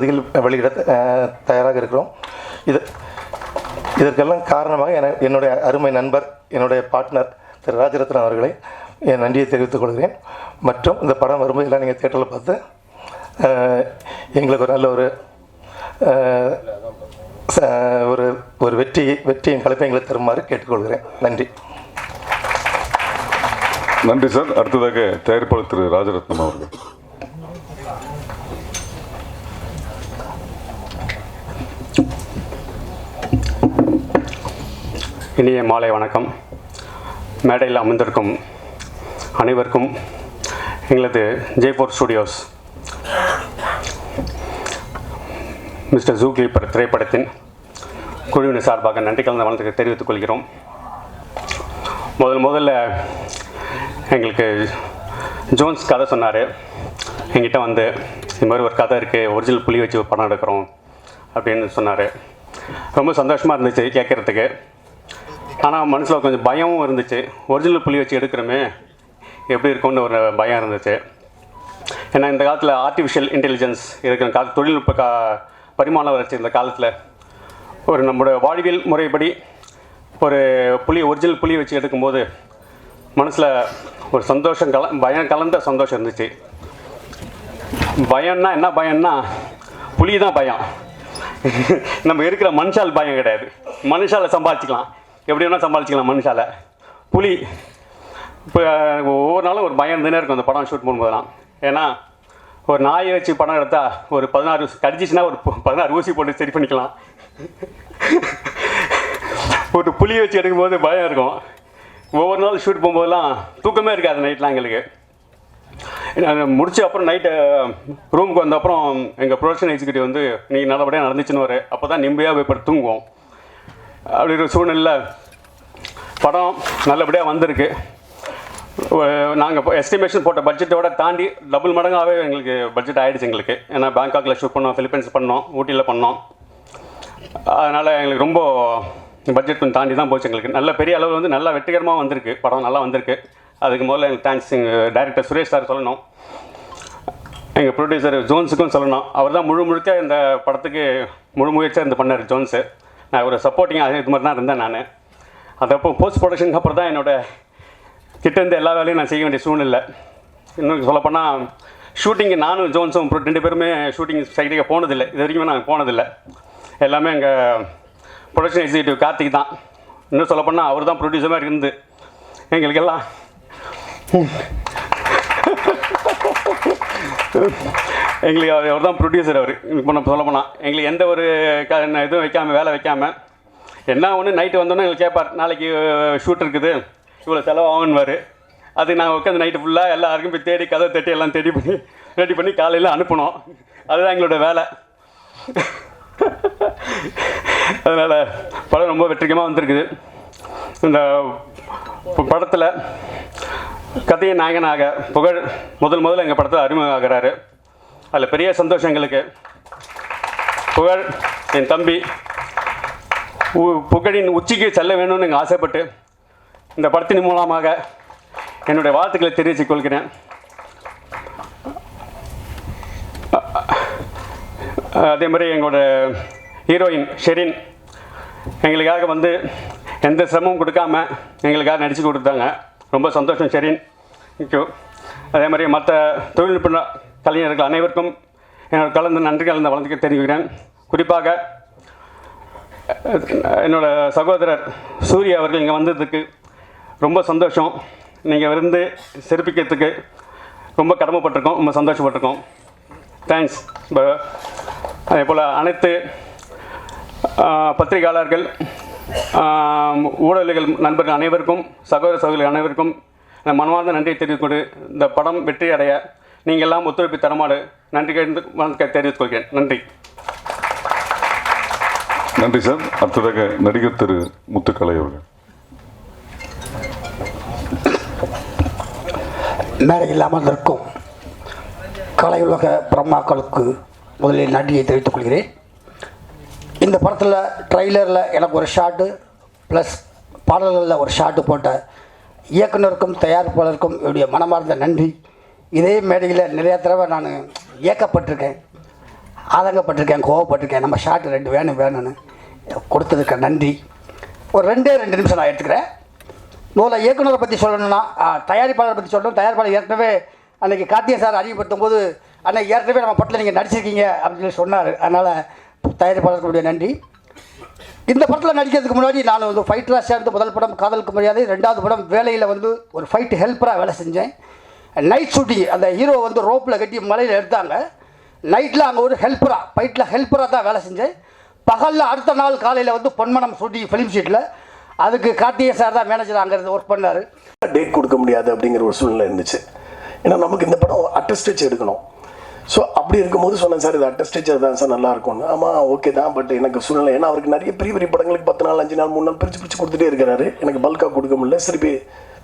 பகுதியில் வெளியிட தயாராக இருக்கிறோம். இதற்கெல்லாம் காரணமாக என்னுடைய அருமை நண்பர், என்னுடைய பார்ட்னர் திரு ராஜரத்னம் அவர்களை என் நன்றியை தெரிவித்துக் கொள்கிறேன். மற்றும் இந்த படம் வரும்போது எல்லாம் நீங்கள் தியேட்டரில் பார்த்து எங்களுக்கு ஒரு நல்ல ஒரு வெற்றியின் கலப்பை எங்களுக்கு தருமாறு கேட்டுக்கொள்கிறேன். நன்றி. நன்றி சார். அடுத்ததாக தயாரிப்பாளர் திரு ராஜரத்னம் அவர்கள். இனிய மாலை வணக்கம். மேடையில் அமர்ந்திருக்கும் அனைவருக்கும் எங்களது Jaipur studios mister zoo keeper திரைப்படத்தின் குழுவினர் சார்பாக நன்றி கலந்த வணக்கத்தை தெரிவித்துக் கொள்கிறோம். முதல்ல எங்களுக்கு ஜோன்ஸ் கதை சொன்னார். எங்கிட்ட வந்து இது மாதிரி ஒரு கதை இருக்குது, ஒரிஜினல் புலி வச்சு படம் எடுக்கிறோம் அப்படின்னு சொன்னார். ரொம்ப சந்தோஷமாக இருந்துச்சு கேட்குறதுக்கு. ஆனால் மனசில் கொஞ்சம் பயமும் இருந்துச்சு. ஒரிஜினல் புலி வச்சு எடுக்கிறோமே எப்படி இருக்கும்னு ஒரு பயம் இருந்துச்சு. ஏன்னா இந்த காலத்தில் ஆர்டிஃபிஷியல் இன்டெலிஜென்ஸ் இருக்கிற தொழில்நுட்ப பரிமாணம் வளர்ச்சி இந்த காலத்தில் ஒரு நம்மளோட வாழ்வியல் முறைப்படி ஒரு ஒரிஜினல் புலி வச்சு எடுக்கும்போது மனசில் ஒரு சந்தோஷம் பயம் கலந்த சந்தோஷம் இருந்துச்சு. பயம்னா என்ன பயம்னா புலி தான் பயம். நம்ம இருக்கிற மனுஷால் பயம் கிடையாது. மனுஷால சம்பாதிச்சிக்கலாம், எப்படி வேணால் சம்பாதிச்சிக்கலாம். மனுஷால புலி இப்போ ஒவ்வொரு நாளும் ஒரு பயம் இருந்துனே இருக்கும் அந்த படம் ஷூட் பண்ணும்போதெல்லாம். ஏன்னா ஒரு நாயை வச்சு படம் எடுத்தால் ஒரு 16 கடிச்சிச்சுன்னா ஒரு 16 ஊசி போட்டு சரி பண்ணிக்கலாம். ஒரு புளி வச்சு எடுக்கும்போது பயம் இருக்கும். ஒவ்வொரு நாள் ஷூட் போகும்போதெல்லாம் தூக்கமே இருக்காது நைட்லாம் எங்களுக்கு. முடிச்ச அப்புறம் நைட்டு ரூமுக்கு வந்த அப்புறம் எங்கள் ப்ரொடக்ஷன் எக்ஸிக்யூட்டிவ் வந்து இன்றைக்கி நல்லபடியாக நடந்துச்சுன்னு வர அப்போ தான் நிம்மதியாக போய் படுத்து தூங்குவோம். அப்படி ஒரு சூழ்நிலையில் படம் நல்லபடியாக வந்திருக்கு. நாங்கள் எஸ்டிமேஷன் போட்ட பட்ஜெட்டோட தாண்டி டபுள் மடங்காகவே எங்களுக்கு பட்ஜெட் ஆகிடுச்சு எங்களுக்கு. ஏன்னா பேங்காக்கில் ஷூட் பண்ணோம், ஃபிலிப்பைன்ஸ் பண்ணோம், ஊட்டியில் பண்ணோம். அதனால் எங்களுக்கு ரொம்ப பட்ஜெட் கொஞ்சம் தாண்டி தான் போச்சு எங்களுக்கு. நல்ல பெரிய அளவு வந்து நல்லா வெற்றிகரமாக வந்திருக்கு, படம் நல்லா வந்திருக்கு. அதுக்கு முதல்ல எங்களுக்கு தேங்க்ஸ் எங்கள் டைரக்டர் சுரேஷ் சார் சொல்லணும், எங்கள் ப்ரொடியூசர் ஜோன்ஸுக்கும் சொல்லணும். அவர் தான் முழுக்க இந்த படத்துக்கு முழு முயற்சியாக இருந்து பண்ணார் ஜோன்ஸு. நான் ஒரு சப்போர்ட்டிங்காக இது மாதிரி தான் இருந்தேன் நான். அதப்போ போஸ்ட் ப்ரொடக்ஷனுக்கு அப்புறம் தான் என்னோடய கிட்டேருந்து எல்லா வேலையும் நான் செய்ய வேண்டிய சூழ்நிலை. இன்னும் சொல்லப்போனால் ஷூட்டிங்கு நானும் ஜோன்ஸும் 2 பேருமே ஷூட்டிங் சைடுக்கு போனதில்லை. இது வரைக்குமே நாங்கள் போனதில்லை. எல்லாமே எங்கள் ப்ரொடக்ஷன் எக்ஸிக்யூட்டிவ் கார்த்திக் தான். இன்னும் சொல்லப்போனால் அவர் தான் ப்ரொடியூசராக இருந்து எங்களுக்கெல்லாம் எங்களுக்கு அவர் தான் ப்ரொடியூசர். அவர் இப்போ நம்ம சொல்லப்போனால் எங்களுக்கு எந்த ஒரு இதுவும் வைக்காமல் வேலை வைக்காமல் என்ன ஒன்று நைட்டு வந்தோன்னே எங்களுக்கு கேட்பார், நாளைக்கு ஷூட் இருக்குது இவ்வளோ செலவாகுன்னுவார். அதுக்கு நாங்கள் உட்காந்து நைட்டு ஃபுல்லாக எல்லாருக்கும் போய் தேடி கதை தட்டி எல்லாம் ரெடி பண்ணி காலையில் அனுப்பணும். அதுதான் எங்களோட வேலை. அதனால் படம் ரொம்ப வெற்றிகரமாக வந்திருக்குது. இந்த படத்தில் கதையை நாயகனாக புகழ் முதல்ல எங்கள் படத்தில் அறிமுகம் ஆகிறாரு. அதில் பெரிய சந்தோஷம் எங்களுக்கு. புகழ் என் தம்பி புகழின் உச்சிக்கு செல்ல வேணும்னு எங்கள் ஆசைப்பட்டு இந்த படத்தின் மூலமாக என்னுடைய வாழ்த்துக்களை தெரிவித்துக் கொள்கிறேன். அதே மாதிரி எங்களோட ஹீரோயின் ஷெரின் எங்களுக்காக வந்து எந்த சிரமமும் கொடுக்காம எங்களுக்காக நடித்து கொடுத்தாங்க. ரொம்ப சந்தோஷம் ஷெரின், தேங்க்யூ. அதே மாதிரி மற்ற தொழில்நுட்ப கலைஞர்கள் அனைவருக்கும் என்னோட நன்றி கலந்த வளர்த்துக்க தெரிவிக்கிறேன். குறிப்பாக என்னோட சகோதரர் சூர்யா அவர்கள் இங்கே வந்ததுக்கு ரொம்ப சந்தோஷம். நீங்கள் இருந்து சிறப்பிக்கிறதுக்கு ரொம்ப கடமைப்பட்டிருக்கோம், ரொம்ப சந்தோஷப்பட்டிருக்கோம். தேங்க்ஸ். அதே போல் அனைத்து பத்திரிகையாளர்கள், ஊடகங்கள் நண்பர்கள் அனைவருக்கும், சகோதரர்கள் அனைவருக்கும் மனமார்ந்த நன்றியை தெரிவித்துக்கொண்டு இந்த படம் வெற்றி அடைய நீங்கள் எல்லாம் ஒத்துழைப்பு தரமாறு நன்றி தெரிவித்துக் கொள்கிறேன். நன்றி. நன்றி சார். அடுத்ததாக நடிகர் திரு முத்துக்கலை அவர்கள். மேடையில் அமர்ந்திருக்கும் கலையுலக பிரம்மாக்களுக்கு முதலில் நன்றியை தெரிவித்துக் கொள்கிறேன். இந்த படத்தில் ட்ரெய்லரில் எனக்கு ஒரு ஷாட்டு ப்ளஸ் பாடல்களில் ஒரு ஷாட்டு போட்ட இயக்குனருக்கும் தயாரிப்பாளருக்கும் என்னுடைய மனமார்ந்த நன்றி. இதே மேடையில் நிறையா தடவை நான் இயக்கப்பட்டிருக்கேன். ஆதங்கப்பட்டிருக்கேன், கோவப்பட்டிருக்கேன். நம்ம ஷார்ட் 2 வேணும்னு கொடுத்ததுக்கு நன்றி. ஒரு 2 நிமிஷம் நான் எடுத்துக்கிறேன். முதல்ல இயக்குனரை பற்றி சொல்லணும்னா, தயாரிப்பாளரை பற்றி சொல்லணும். தயாரிப்பாளர் ஏற்கனவே அன்றைக்கி கார்த்திகேயன் சார் அறிமுகப்படுத்தும் போது அன்றைக்கி ஏற்கனவே நம்ம படத்தில் நீங்கள் நடிச்சிருக்கீங்க அப்படின்னு சொல்லி சொன்னார். அதனால் தயாரிப்பாளர்களுடைய நன்றி. இந்த படத்தில் நடிக்கிறதுக்கு முன்னாடி நான் வந்து ஃபைட்டராக சேர்ந்து முதல் படம் காதலுக்கு மரியாதை, 2வது படம் வேலையில் வந்து ஒரு ஃபைட் ஹெல்ப்பராக வேலை செஞ்சேன். நைட் ஷூட்டிங், அந்த ஹீரோ வந்து ரோப்பில் கட்டி மலையில் எடுத்தாங்க. நைட்டில் அங்கே ஒரு ஹெல்ப்பராக, ஃபைட்டில் ஹெல்ப்பராக தான் வேலை செஞ்சேன். பகலில் அடுத்த நாள் காலையில் வந்து பொன்மனம் ஷூட்டிங் ஃபிலிம் ஷீட்டில். அதுக்கு கார்த்திகேயன் சார் தான் மேனேஜர் அங்கே இருந்து ஒர்க் பண்ணார். டேட் கொடுக்க முடியாது அப்படிங்கிற ஒரு சூழ்நிலை இருந்துச்சு. ஏன்னா நமக்கு இந்த படம் அட்டஸ்டேஜ் எடுக்கணும். ஸோ அப்படி இருக்கும்போது சொன்னேன், சார் இது அட்டஸ்டேஜர் தான் சார் நல்லா இருக்கும்னு. ஆமாம் ஓகே தான், பட் எனக்கு சூழ்நிலை, ஏன்னா அவருக்கு நிறைய பெரிய பெரிய படங்களுக்கு 10 நாள் 5 நாள் 3 நாள் பிரித்து கொடுத்துட்டே இருக்கிறாரு. எனக்கு பல்காக கொடுக்க முடியல.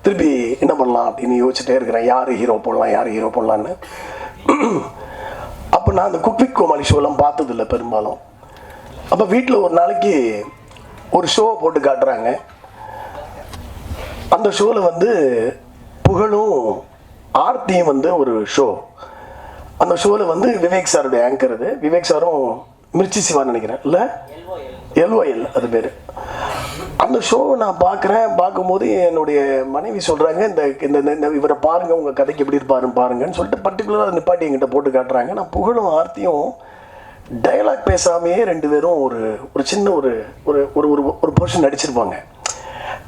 திருப்பி என்ன பண்ணலாம் அப்படின்னு யோசிச்சுட்டே இருக்கிறேன், யார் ஹீரோ போடலான்னு. அப்போ நான் அந்த குக் வித் கோமாளி ஷோலாம் பார்த்ததில்லை பெரும்பாலும். அப்போ வீட்டில் ஒரு நாளைக்கு ஒரு ஷோவை போட்டு காட்டுறாங்க. அந்த ஷோவில் வந்து புகழும் ஆர்த்தியும் வந்து ஒரு ஷோ. அந்த ஷோவில் வந்து விவேக் சாருடைய ஆங்கர். அது விவேக் சாரும் மிர்ச்சி சிவான்னு நினைக்கிறேன், இல்லை LOL அது பேர். அந்த ஷோவை நான் பார்க்கும்போது என்னுடைய மனைவி சொல்கிறாங்க, இந்த இவரை பாருங்கள், உங்கள் கதைக்கு எப்படி பாருங்கன்னு சொல்லிட்டு பர்டிகுலராக நிப்பாட்டி என்கிட்ட போட்டு காட்டுறாங்க. நான் புகழும் ஆர்த்தியும் டயலாக் பேசாமையே 2 பேரும் ஒரு சின்ன ஒரு போர்ஷன் நடிச்சிருப்பாங்க.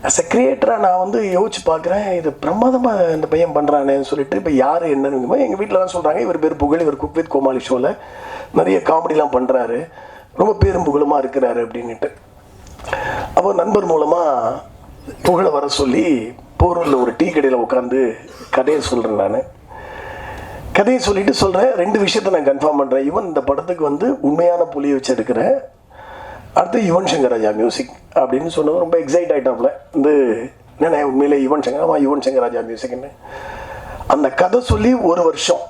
அஸ் எ கிரியேட்டராக நான் வந்து யோசிச்சு பார்க்குறேன், இது பிரமாதமாக இந்த பையன் பண்ணுறானேன்னு சொல்லிட்டு. இப்போ யார் என்னன்னு எங்கள் வீட்டில் தான் சொல்கிறாங்க, இவர் பேர் புகழ், இவர் குக் வித் கோமாளி ஷோவில் நிறைய காமெடிலாம் பண்ணுறாரு, ரொம்ப பேரும் புகழுமாக இருக்கிறாரு அப்படின்ட்டு. அப்போ நண்பர் மூலமாக புகழை வர சொல்லி போரூரில் ஒரு டீ கடையில் உட்காந்து கதையை சொல்கிறேன். நான் கதையை சொல்லிட்டு சொல்கிறேன், 2 விஷயத்தை நான் கன்ஃபார்ம் பண்ணுறேன். ஈவன் இந்த படத்துக்கு வந்து உண்மையான புலியை வச்சு எடுக்கிறேன். அடுத்து யுவன் சங்கர் ராஜா மியூசிக் அப்படின்னு சொன்னது ரொம்ப எக்ஸைட் ஆகிட்டாப்புல. வந்து என்னென்ன உண்மையிலே யுவன் சங்கர் ராஜா மியூசிக்னு அந்த கதை சொல்லி 1 வருஷம்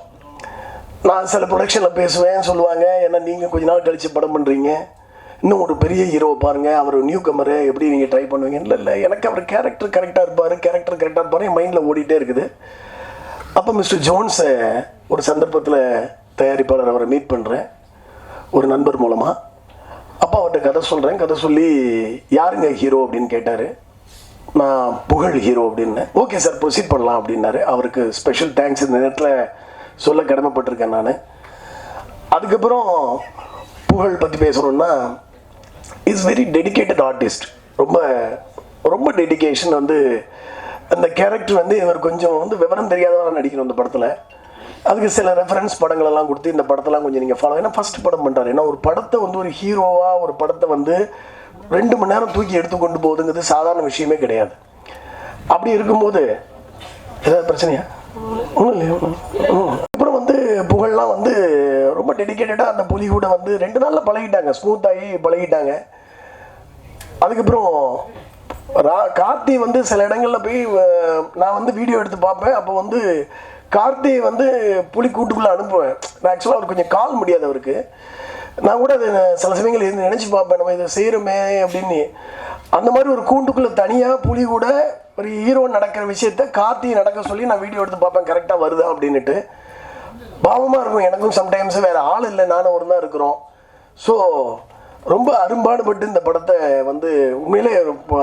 நான் சில ப்ரொடக்ஷனில் பேசுவேன், சொல்லுவாங்க, ஏன்னா நீங்கள் கொஞ்ச நாள் கழித்து படம் பண்ணுறீங்க, இன்னும் ஒரு பெரிய ஹீரோவை பாருங்கள், அவர் நியூ கமரு, எப்படி நீங்கள் ட்ரை பண்ணுவீங்க. இல்லை எனக்கு அவர் கேரக்டர் கரெக்டாக இருப்பார், என் மைண்டில் ஓடிட்டே இருக்குது. அப்போ மிஸ்டர் ஜோன்ஸை ஒரு சந்தர்ப்பத்தில் தயாரிப்பாளர் அவரை மீட் பண்ணுறேன் ஒரு நண்பர் மூலமாக. அப்பா அவர்கிட்ட கதை சொல்கிறேன். கதை சொல்லி யாருங்க ஹீரோ அப்படின்னு கேட்டார். நான் புகழ் ஹீரோ அப்படின்னு. ஓகே சார் ப்ரொசீட் பண்ணலாம் அப்படின்னாரு. அவருக்கு ஸ்பெஷல் தேங்க்ஸ் இந்த நேரத்தில் சொல்ல கடமைப்பட்டிருக்கேன் நான். அதுக்கப்புறம் புகழ் பற்றி பேசணுன்னா, இஸ் வெரி டெடிக்கேட்டட் ஆர்டிஸ்ட். ரொம்ப டெடிக்கேஷன். வந்து அந்த கேரக்டர் வந்து இவர் கொஞ்சம் வந்து விவரம் தெரியாதவராக நடிக்கணும் இந்த படத்தில். அதுக்கு சில ரெஃபரன்ஸ் படங்களெல்லாம் கொடுத்து இந்த படத்தெல்லாம் கொஞ்சம் நீங்கள் ஃபாலோ, ஏன்னா ஃபஸ்ட் படம் பண்ணுறாரு. ஏன்னா ஒரு படத்தை வந்து ஒரு ஹீரோவாக ஒரு படத்தை வந்து 2 மணி நேரம் தூக்கி எடுத்து கொண்டு போகுதுங்கிறது சாதாரண விஷயமே கிடையாது. அப்படி இருக்கும்போது ஏதாவது பிரச்சனையா? ஒன்றும் இல்லையா? அப்புறம் வந்து புகழ்லாம் வந்து ரொம்ப டெடிக்கேட்டடாக அந்த புலி கூட வந்து 2 நாளில் பழகிட்டாங்க, ஸ்மூத்தாகி பழகிட்டாங்க. அதுக்கப்புறம் கார்த்தி வந்து சில இடங்களில் போய் நான் வந்து வீடியோ எடுத்து பார்ப்பேன். அப்போ வந்து கார்த்தி வந்து புலி கூட்டுக்குள்ளே அனுப்புவேன். நான் ஆக்சுவலாக அவருக்கு கொஞ்சம் கால் முடியாது அவருக்கு. நான் கூட அதை சில சமயங்கள் இருந்து நினச்சி பார்ப்பேன், நம்ம இதை செய்கிறோமே அப்படின்னு. அந்த மாதிரி ஒரு கூண்டுக்குள்ளே தனியாக புலி கூட ஒரு ஹீரோ நடக்கிற விஷயத்த கார்த்தி நடக்க சொல்லி நான் வீடியோ எடுத்து பார்ப்பேன், கரெக்டாக வருதா அப்படின்ட்டு. பாவமாக இருக்கும் எனக்கும். சம்டைம்ஸ் வேறு ஆள் இல்லை, நானும் ஒரு தான் இருக்கிறோம். ஸோ ரொம்ப அரும்பாடுபட்டு இந்த படத்தை வந்து உண்மையிலே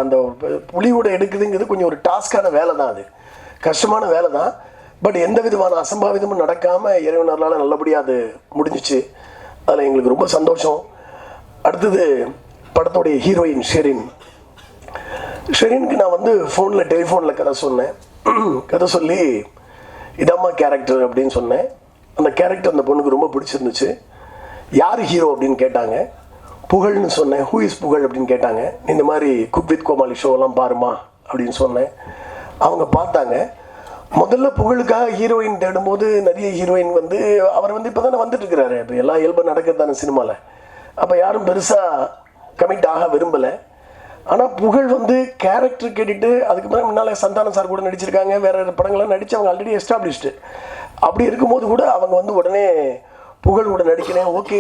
அந்த புலி கூட எடுக்குதுங்கிறது கொஞ்சம் ஒரு டாஸ்கான வேலை தான், அது கஷ்டமான வேலை தான். பட் எந்த விதமான அசம்பாவிதமும் நடக்காமல் இறைவனர்களால் நல்லபடியாக அது முடிஞ்சிச்சு. அதில் எங்களுக்கு ரொம்ப சந்தோஷம். அடுத்தது படத்துடைய ஹீரோயின் ஷெரினுக்கு நான் வந்து டெலிஃபோனில் கதை சொன்னேன். கதை சொல்லி இதம்மா கேரக்டர் அப்படின்னு சொன்னேன். அந்த கேரக்டர் அந்த பொண்ணுக்கு ரொம்ப பிடிச்சிருந்துச்சு. யார் ஹீரோ அப்படின்னு கேட்டாங்க. புகழ்னு சொன்னேன். ஹூ இஸ் புகழ் அப்படின்னு கேட்டாங்க. இந்த மாதிரி குக் வித் கோமாளி ஷோலாம் பாருமா அப்படின்னு சொன்னேன். அவங்க பார்த்தாங்க. முதல்ல புகழுக்காக ஹீரோயின் தேடும்போது நிறைய ஹீரோயின் வந்து அவர் வந்து இப்போ தானே வந்துட்டு இருக்கிறாரு. இப்போ எல்லாம் இயல்பாக நடக்கிறது தானே சினிமாவில். அப்போ யாரும் பெருசாக கமிட் ஆக விரும்பலை. ஆனால் புகழ் வந்து கேரக்டர் கேட்டுட்டு அதுக்கு பிறகு முன்னால் சந்தானம் சார் கூட நடிச்சிருக்காங்க, வேறு படங்கள்லாம் நடித்து அவங்க ஆல்ரெடி எஸ்டாப்ளிஷ்டு. அப்படி இருக்கும்போது கூட அவங்க வந்து உடனே புகழ் கூட நடிக்கிறேன், ஓகே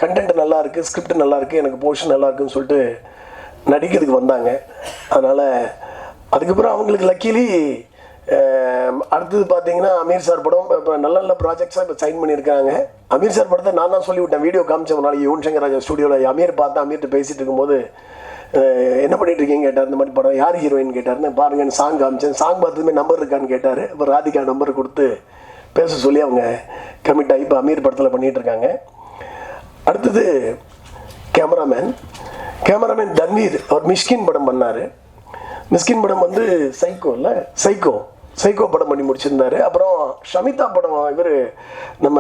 கண்டென்ட் நல்லா இருக்குது, ஸ்கிரிப்ட் நல்லா இருக்குது, எனக்கு போர்ஷன் நல்லா இருக்குன்னு சொல்லிட்டு நடிக்கிறதுக்கு வந்தாங்க. அதனால் அதுக்கப்புறம் அவங்களுக்கு லக்கிலி அடுத்தது பார்த்தீங்கன்னா அமீர் சார் படம் இப்போ நல்ல நல்ல ப்ராஜெக்ட்ஸாக இப்போ சைன் பண்ணியிருக்காங்க. அமீர் சார் படத்தை நான் தான் சொல்லிவிட்டேன், வீடியோ காமிச்சேன் ஒரு நாளைக்கு யுவன் சங்கர் ராஜா ஸ்டுடியோவில். அமீர் பார்த்தா அமீர்கிட்ட பேசிகிட்டு இருக்கும்போது என்ன பண்ணிட்டு இருக்கீங்க கேட்டார். இந்த மாதிரி படம் யார் ஹீரோயின் கேட்டார்னு, பாருங்கன்னு சாங் காமிச்சேன். சாங் பார்த்ததுமே நம்பர் இருக்கான்னு கேட்டார். இப்போ ராதிகா நம்பர் கொடுத்து பேச சொல்லி அவங்க கமிட் ஆகி இப்போ அமீர் படத்தில் பண்ணிகிட்டு இருக்காங்க. அடுத்தது கேமராமேன் தன்வீர். அவர் மிஷ்கின் படம் பண்ணார். மிஸ்கின் படம் வந்து சைக்கோ படம் பண்ணி முடிச்சிருந்தாரு. அப்புறம் ஷமிதா படம் இவர் நம்ம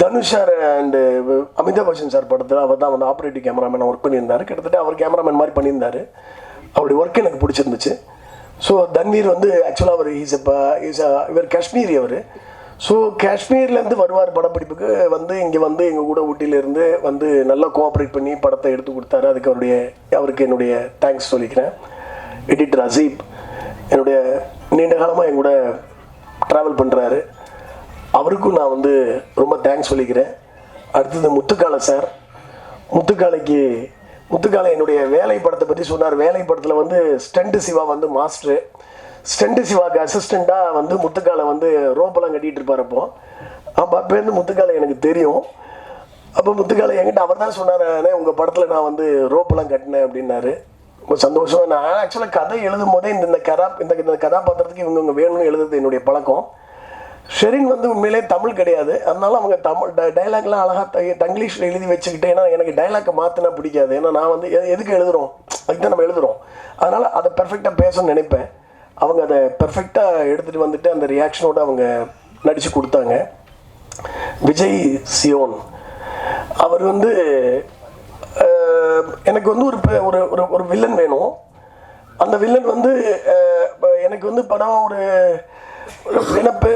Dhanush sir and Amitabh Bachchan sir படத்தில் அவர் தான் வந்து ஆப்ரேட்டிவ் கேமராமேன் ஒர்க் பண்ணியிருந்தார். கிட்டத்தட்ட அவர் கேமராமேன் மாதிரி பண்ணியிருந்தார். அவருடைய ஒர்க் எனக்கு பிடிச்சிருந்துச்சு. ஸோ தன்வீர் வந்து ஆக்சுவலாக அவர் இவர் காஷ்மீரி அவர். ஸோ காஷ்மீர்லேருந்து வருவார் படப்பிடிப்புக்கு வந்து இங்கே வந்து எங்கள் கூட ஊட்டியிலேருந்து வந்து நல்லா கோஆப்ரேட் பண்ணி படத்தை எடுத்து கொடுத்தாரு. அதுக்கு அவருக்கு என்னுடைய தேங்க்ஸ் சொல்லிக்கிறேன். எடிட்டர் அசீப் என்னுடைய நீண்ட காலமாக என் கூட ட்ராவல் பண்ணுறாரு, அவருக்கும் நான் வந்து ரொம்ப தேங்க்ஸ் சொல்லிக்கிறேன். அடுத்தது முத்துக்காலை சார். முத்துக்காலை என்னுடைய வேலை படத்தை பற்றி சொன்னார். வேலை படத்தில் வந்து ஸ்டண்ட் சிவா வந்து மாஸ்டரு, ஸ்டண்ட் சிவாக்கு அசிஸ்டண்ட்டாக வந்து முத்துக்காலை வந்து ரோப்பெல்லாம் கட்டிகிட்டு இருப்பார். அப்போருந்து முத்துக்காலை எனக்கு தெரியும். அப்போ முத்துக்காலை என்கிட்ட அவர் தான் சொன்னார், உங்கள் படத்தில் நான் வந்து ரோப்பெல்லாம் கட்டினேன் அப்படின்னாரு. ரொம்ப சந்தோஷம். நான் ஆக்சுவலாக கதை எழுதும் போதே இந்த கதாபாத்திரத்துக்கு இவங்க வேணும்னு எழுதுறது என்னுடைய பழக்கம். ஷெரின் வந்து உண்மையிலே தமிழ் கிடையாது, அதனால அவங்க தமிழ் டைலாக்லாம் அழகாக தங்கிலீஷில் எழுதி வச்சுக்கிட்டு, ஏன்னா எனக்கு டைலாக்கை மாற்றினா பிடிக்காது. ஏன்னா நான் வந்து எதுக்கு எழுதுகிறோம், அதுக்கு தான் நம்ம எழுதுகிறோம். அதனால் அதை பெர்ஃபெக்டாக பேசணும்னு நினைப்பேன். அவங்க அதை பெர்ஃபெக்டாக எடுத்துகிட்டு வந்துட்டு அந்த ரியாக்ஷனோடு அவங்க நடித்து கொடுத்தாங்க. விஜய் சியோன் அவர் வந்து எனக்கு வந்து ஒரு வில்லன் வேணும். அந்த வில்லன் வந்து எனக்கு வந்து படம்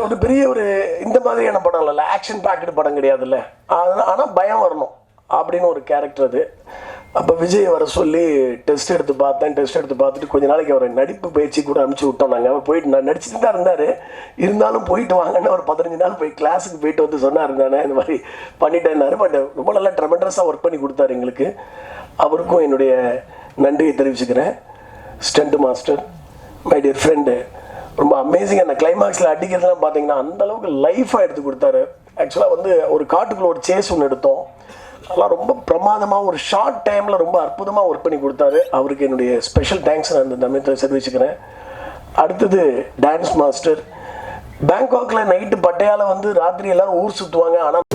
ஒரு பெரிய இந்த மாதிரியான படம் இல்லை, ஆக்ஷன் பேக்கடு படம் கிடையாதுல்ல, ஆனால் பயம் வரணும் அப்படின்னு ஒரு கேரக்டர் அது. அப்போ விஜய் வர சொல்லி டெஸ்ட் எடுத்து பார்த்துட்டு கொஞ்ச நாளைக்கு அவரை நடிப்பு பயிற்சி கூட அனுப்பிச்சி விட்டோம். நாங்கள் அவர் போயிட்டு நான் நடிச்சுட்டு தான் இருந்தார், இருந்தாலும் போயிட்டு வாங்கன்னு ஒரு 15 நாள் போய் கிளாஸுக்கு போயிட்டு வந்து சொன்னார். நானே இந்த மாதிரி பண்ணிட்டேன்னாரு. பட் ரொம்ப நல்லா ட்ரெமெண்டஸாக ஒர்க் பண்ணி கொடுத்தாரு எங்களுக்கு. அவருக்கும் என்னுடைய நன்றியை தெரிவிச்சுக்கிறேன். Stunt master, my dear friend, ரொம்ப அமேசிங். அந்த கிளைமாக்ஸில் அடிக்கிறதுலாம் பார்த்தீங்கன்னா அந்தளவுக்கு லைஃபாக எடுத்து கொடுத்தாரு. ஆக்சுவலாக வந்து ஒரு காட்டுக்குள்ளே ஒரு சேஸ் ஒன்று எடுத்தோம், அதெல்லாம் ரொம்ப பிரமாதமாக ஒரு ஷார்ட் டைமில் ரொம்ப அற்புதமாக ஒர்க் பண்ணி கொடுத்தாரு. அவருக்கு என்னுடைய ஸ்பெஷல் தேங்க்ஸ் நான் இந்த தமிழத்தில் தெரிவிச்சுக்கிறேன். அடுத்தது டான்ஸ் மாஸ்டர். பேங்காக்கில் நைட்டு பட்டையால் வந்து ராத்திரி எல்லோரும் ஊர் சுற்றுவாங்க, ஆனால்